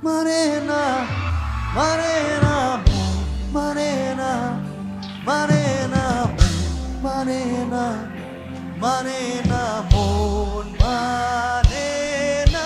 মানে না মানে না মানে না মানে না মানে না মানে না মন মানে না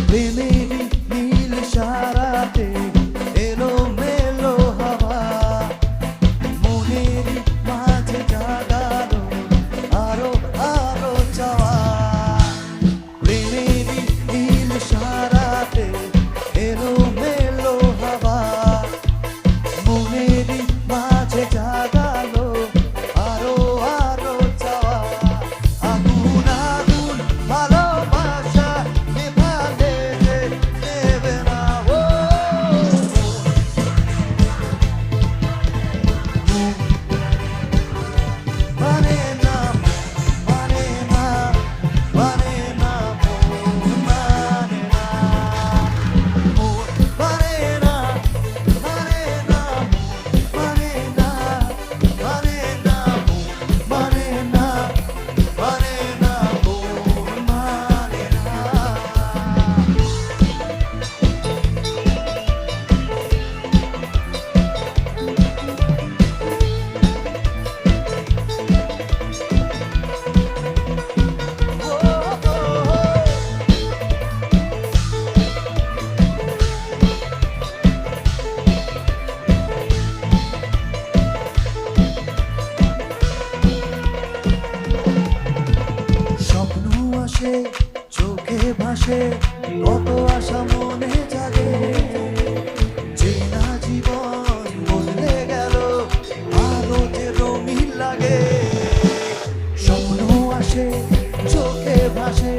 প্রেমেরই নীল সারাতে এলোমেলো হাওয়া মনেরই মাঝে জাগালো আরো আরো চাওয়া প্রেমেরই নীল সারাতে এলোমেলো হাওয়া মনেরই মাঝে জাগালো আরো আরো চাওয়া আগুন আগুন ভালোবাসা নেভালে নেবে না ও মানে না মানে না মানে না মানে না মানে না মানে না মানে না মানে না মানে না মানে না মানে স্বপ্ন আসে চোখে ভাসে কত আশা মনে জাগে চেনা জীবন বদলে গেল আরো যে রঙিন লাগে স্বপ্ন আসে চোখে ভাসে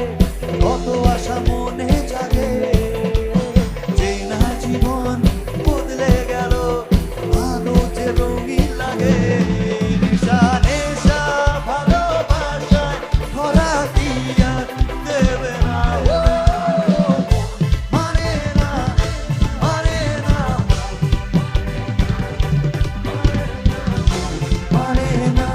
কত আশা মনে জাগে চেনা জীবন বদলে গেল আরো যে রঙিন লাগে নেশা নেশা ভালোবাসায় ধরা দিয়া দেবে না ও মানে না মানে না মানে না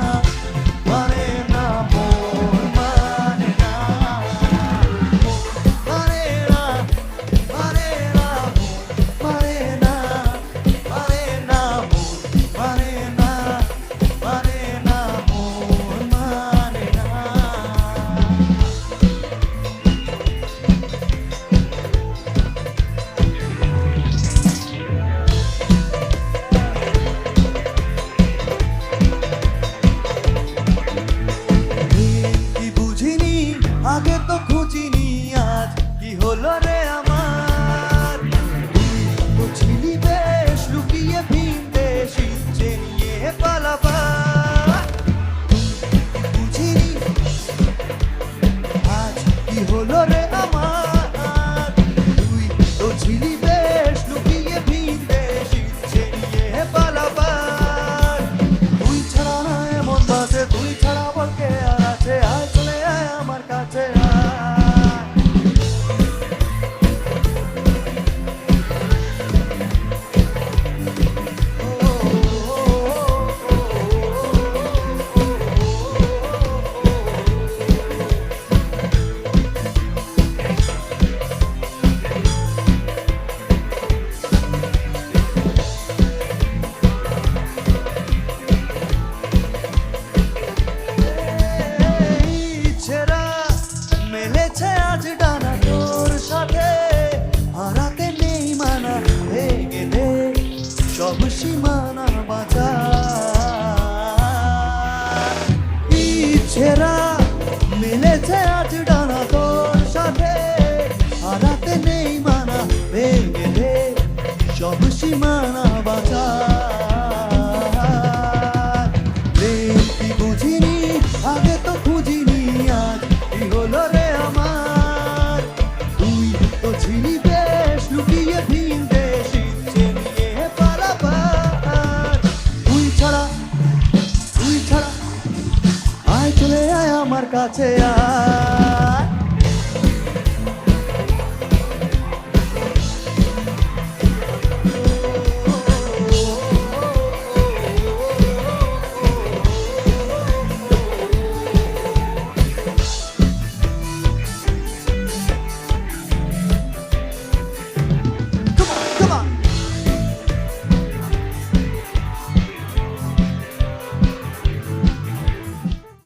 কাছে আয়